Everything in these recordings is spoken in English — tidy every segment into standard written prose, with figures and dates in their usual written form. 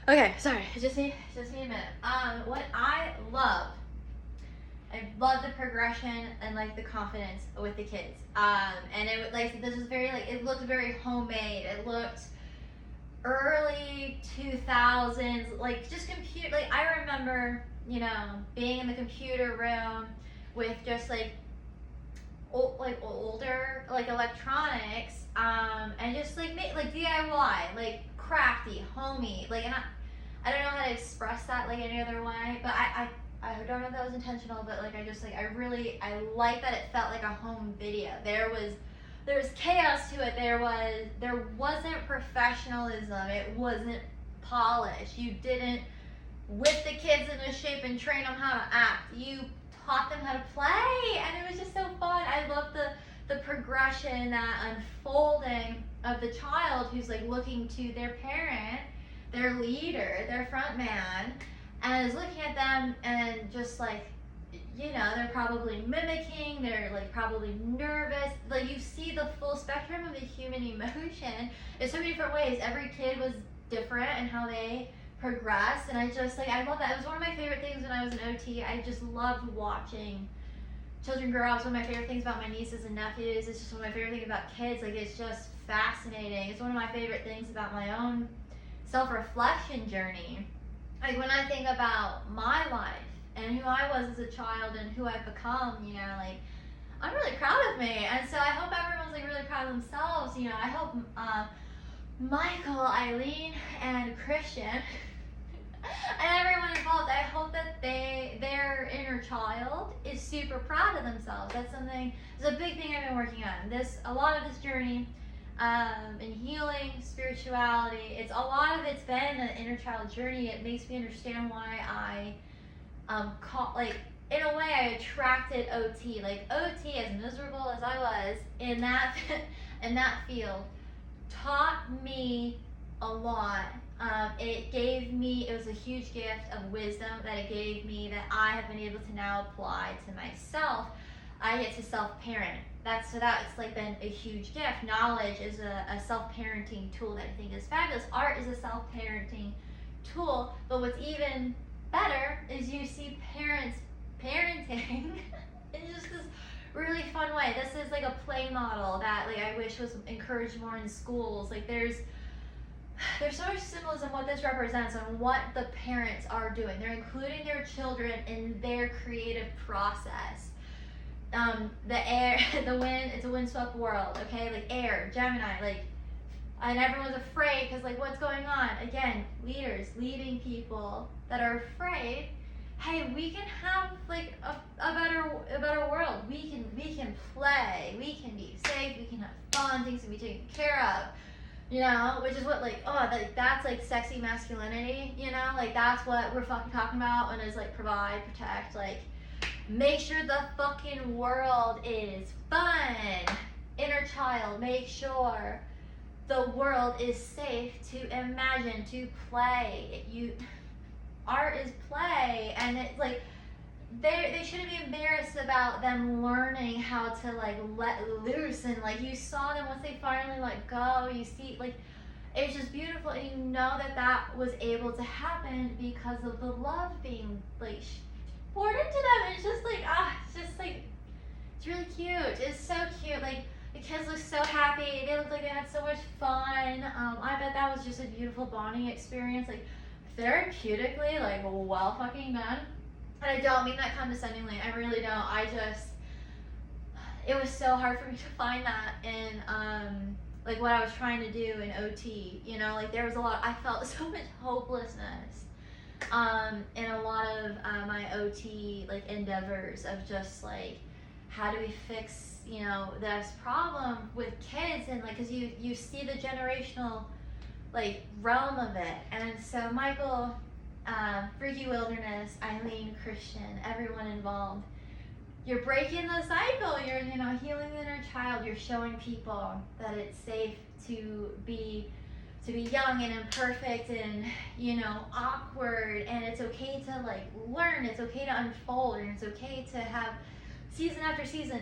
Okay, sorry. Just need a minute. What I love the progression and like the confidence with the kids. And it like this was very like it looked very homemade. It looked early 2000s, like just computer. Like I remember, being in the computer room with just like older like electronics, and just like DIY, like crafty, homey, like, and I don't know how to express that like any other way, but I don't know if that was intentional, but like I like that it felt like a home video. There was chaos to it. There wasn't professionalism. It wasn't polished. You didn't whip the kids into shape and train them how to act. You taught them how to play, and it was just so fun. I love the progression, that unfolding of the child who's like looking to their parent, their leader, their front man, and is looking at them and just like, they're probably mimicking, they're like probably nervous. Like you see the full spectrum of the human emotion in so many different ways. Every kid was different in how they progressed, and I love that. It was one of my favorite things when I was in OT. I just loved watching children grow up. It's one of my favorite things about my nieces and nephews. It's just one of my favorite things about kids. Like it's just fascinating. It's one of my favorite things about my own self-reflection journey. Like when I think about my life and who I was as a child and who I've become, like I'm really proud of me. And so I hope everyone's like really proud of themselves. I hope Michael, Eileen, and Christian and everyone involved, I hope that their inner child is super proud of themselves. It's a big thing I've been working on. A lot of this journey, in healing, spirituality, a lot of it's been an inner child journey. It makes me understand why I, in a way, I attracted OT. Like OT, as miserable as I was in that in that field, taught me a lot. It was a huge gift of wisdom that it gave me that I have been able to now apply to myself. I get to self-parent. That's like been a huge gift. Knowledge is a self-parenting tool that I think is fabulous. Art is a self-parenting tool, but what's even better is you see parents parenting in just this really fun way. This is like a play model that like I wish was encouraged more in schools. Like there's so much symbolism what this represents and what the parents are doing. They're including their children in their creative process. The air, the wind, it's a windswept world, okay? Like air, Gemini, like, and everyone's afraid because like what's going on? Again, leaders leading people that are afraid. Hey, we can have like a better world. We can play, we can be safe, we can have fun, things can be taken care of. Which is what that's like sexy masculinity, like that's what we're fucking talking about when it's like provide, protect, like make sure the fucking world is fun. Inner child, make sure the world is safe to imagine, to play. Art is play, and it's like they shouldn't be embarrassed about them learning how to like let loose, and like you saw them once they finally let go, you see like it's just beautiful, and you know that was able to happen because of the love being like poured into them. It's just like it's really cute. It's so cute. Like the kids look so happy, they look like they had so much fun. I bet that was just a beautiful bonding experience, like therapeutically, like well fucking done. And I don't mean that condescendingly. I really don't. It was so hard for me to find that in like what I was trying to do in OT. Like there was I felt so much hopelessness in a lot of my OT like endeavors of just like how do we fix this problem with kids, and like because you see the generational like realm of it. And so Michael, Freaky Wilderness, Eileen, Christian, everyone involved, you're breaking the cycle. You're healing the inner child. You're showing people that it's safe to be young and imperfect and awkward, and it's okay to like learn. It's okay to unfold, and it's okay to have season after season.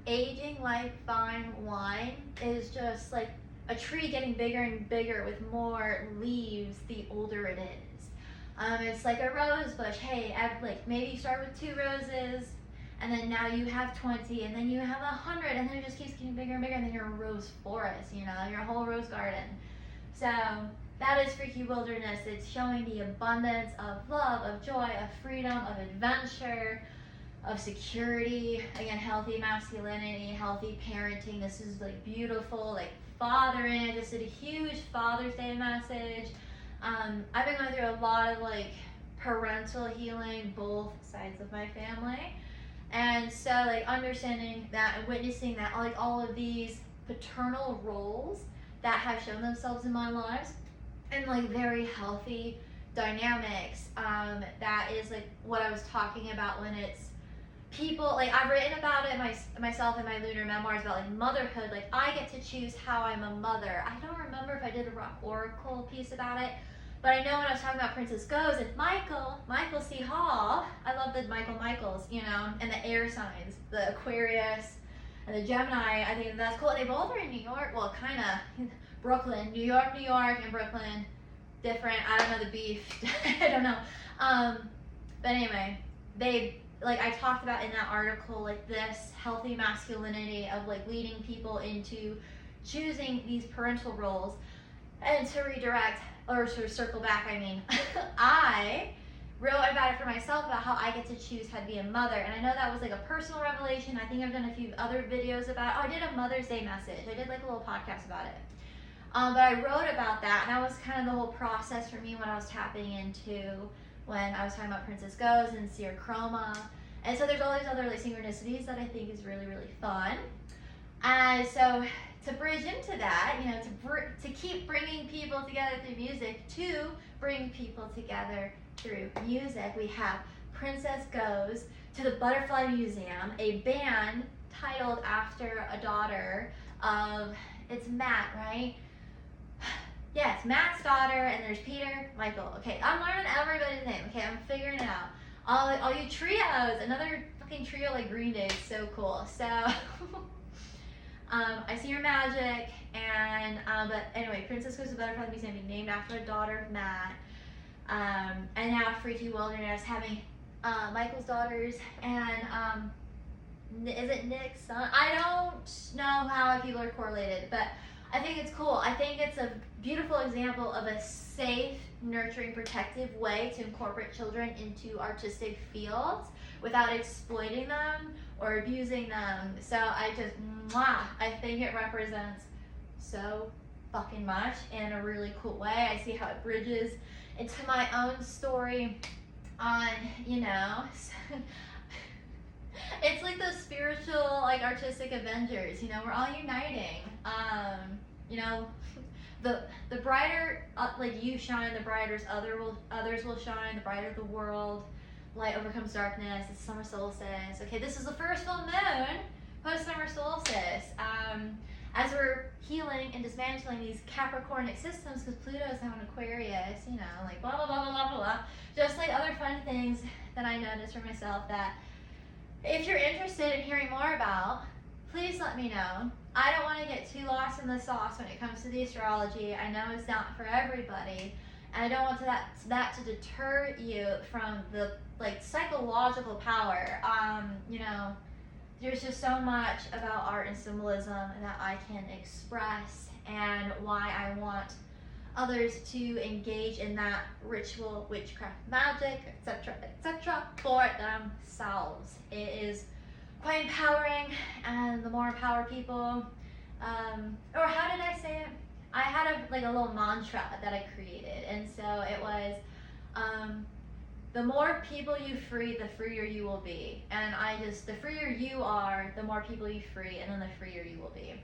Aging like fine wine is just like a tree getting bigger and bigger with more leaves the older it is. It's like a rose bush. Hey, like maybe you start with 2 roses, and then now you have 20, and then you have 100, and then it just keeps getting bigger and bigger, and then you're a rose forest. You know, you're a whole rose garden. So that is Freaky Wilderness. It's showing the abundance of love, of joy, of freedom, of adventure, of security. Again, healthy masculinity, healthy parenting. This is like beautiful, like fathering. I just did a huge Father's Day message. I've been going through a lot of like parental healing, both sides of my family. And so like understanding that and witnessing that, like all of these paternal roles that have shown themselves in my lives, and like very healthy dynamics, that is like what I was talking about when it's people, like I've written about it myself in my lunar memoirs about like motherhood. Like I get to choose how I'm a mother. I don't remember if I did a rock oracle piece about it, but I know when I was talking about Princess Goes and Michael C. Hall, I love the Michaels, you know, and the air signs, the Aquarius and the Gemini. I think that's cool. They both are in New York. Well, kind of Brooklyn, New York, and Brooklyn. Different. I don't know the beef. I don't know. But anyway, they, like I talked about in that article, like this healthy masculinity of like leading people into choosing these parental roles. And to redirect, or to circle back, I mean, I wrote about it for myself about how I get to choose how to be a mother. And I know that was like a personal revelation. I think I've done a few other videos about it. Oh, I did a Mother's Day message. I did like a little podcast about it. But I wrote about that, and that was kind of the whole process for me when I was tapping into when I was talking about Princess Goes and Seer Chroma. And so there's all these other like synchronicities that I think is really, really fun. And so to bridge into that, you know, to keep bringing people together through music, to bring people together through music, we have Princess Goes to the Butterfly Museum, a band titled after a daughter of, it's Matt, right? Yeah, it's Matt's daughter, and there's Peter, Michael. Okay, I'm learning everybody's name. Okay, I'm figuring it out. All you trios, another fucking trio like Green Day is so cool. So, I see your magic, and but anyway, Princess Goes to Butterfly Museum being named after a daughter of Matt, and now Freaky Wilderness having Michael's daughters and is it Nick's son? I don't know how people are correlated, but I think it's cool. I think it's a beautiful example of a safe, nurturing, protective way to incorporate children into artistic fields without exploiting them or abusing them. So I think it represents so fucking much in a really cool way. I see how it bridges into my own story on, you know, it's like those spiritual, like artistic Avengers, you know, we're all uniting. You know, the brighter like you shine, the brighter others will shine. The brighter the world, light overcomes darkness. It's summer solstice. Okay, this is the first full moon post summer solstice. As we're healing and dismantling these Capricornic systems, because Pluto is now in Aquarius, you know, like blah blah blah blah blah blah. Just like other fun things that I noticed for myself that if you're interested in hearing more about, please let me know. I don't want to get too lost in the sauce when it comes to the astrology. I know it's not for everybody, and I don't want that to deter you from the like psychological power. You know, there's just so much about art and symbolism that I can express, and why I want others to engage in that ritual, witchcraft, magic, etc., for themselves. It is quite empowering, and the more empowered people, or how did I say it? I had a little mantra that I created, and so it was, the more people you free, the freer you will be. And the freer you are, the more people you free, and then the freer you will be.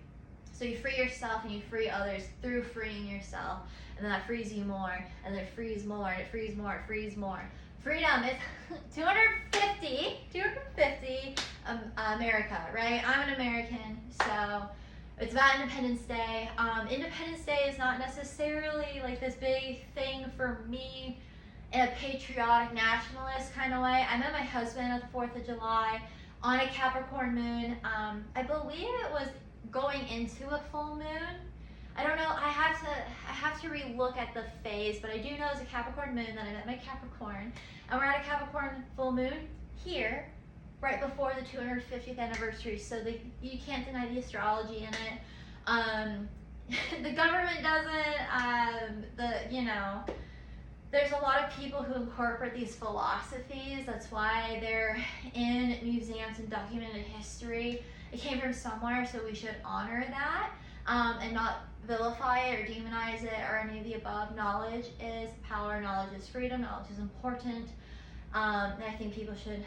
So you free yourself and you free others through freeing yourself, and then that frees you more, and then it frees more, and it frees more, it frees more. Freedom is 250 America, right? I'm an American, so it's about Independence Day. Independence Day is not necessarily like this big thing for me in a patriotic nationalist kind of way. I met my husband at the 4th of July on a Capricorn moon. I believe it was going into a full moon. I don't know. I have to relook at the phase, but I do know it's a Capricorn moon that I met my Capricorn, and we're at a Capricorn full moon here, right before the 250th anniversary. So you can't deny the astrology in it. The government doesn't. There's a lot of people who incorporate these philosophies. That's why they're in museums and documented history. It came from somewhere, so we should honor that, and not vilify it or demonize it or any of the above. Knowledge is power, knowledge is freedom, knowledge is important. And I think people should,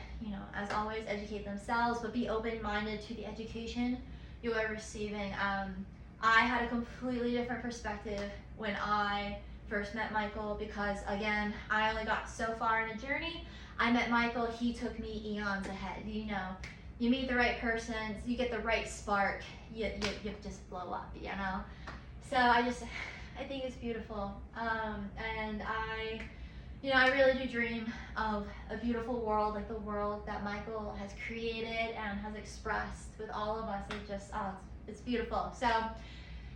as always, educate themselves, but be open-minded to the education you are receiving. I had a completely different perspective when I first met Michael, because again, I only got so far in a journey. I met Michael, he took me eons ahead. You meet the right person, you get the right spark, you just blow up, So I think it's beautiful. And I really do dream of a beautiful world, like the world that Michael has created and has expressed with all of us. It's beautiful. So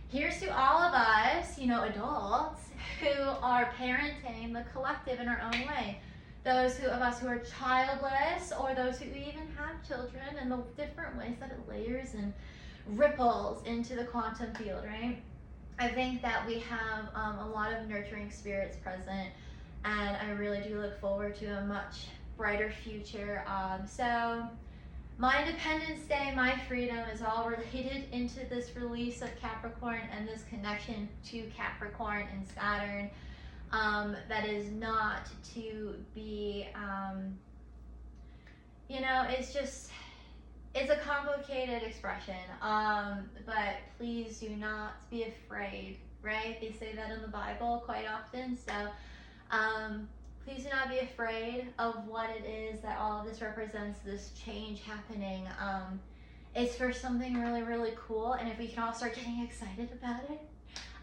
here's to all of us, adults who are parenting the collective in our own way. Those of us who are childless, or those who even have children, and the different ways that it layers and ripples into the quantum field, right? I think that we have a lot of nurturing spirits present, and I really do look forward to a much brighter future. So my Independence Day, my freedom is all related into this release of Capricorn and this connection to Capricorn and Saturn. That is not to be, it's a complicated expression, but please do not be afraid, right? They say that in the Bible quite often, so please do not be afraid of what it is that all of this represents, this change happening. It's for something really, really cool, and if we can all start getting excited about it,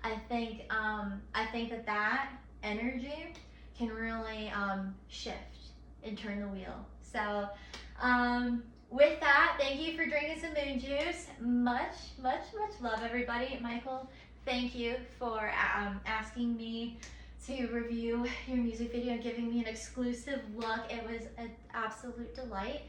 I think that energy can really shift and turn the wheel. So with that, thank you for drinking some moon juice. Much, much, much love, everybody. Michael, thank you for asking me to review your music video and giving me an exclusive look. It was an absolute delight.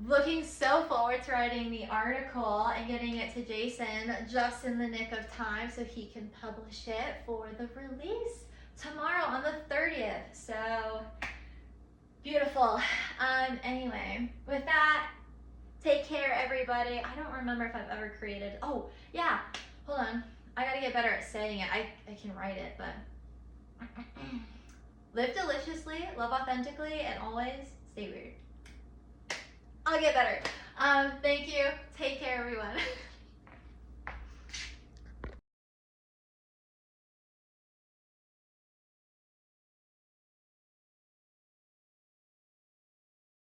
Looking so forward to writing the article and getting it to Jason just in the nick of time so he can publish it for the release tomorrow on the 30th. So beautiful. Anyway, with that, take care, everybody. I don't remember if I've ever created. Oh, yeah. Hold on. I gotta get better at saying it. I can write it, but live deliciously, love authentically, and always stay weird. I'll get better. Thank you. Take care, everyone.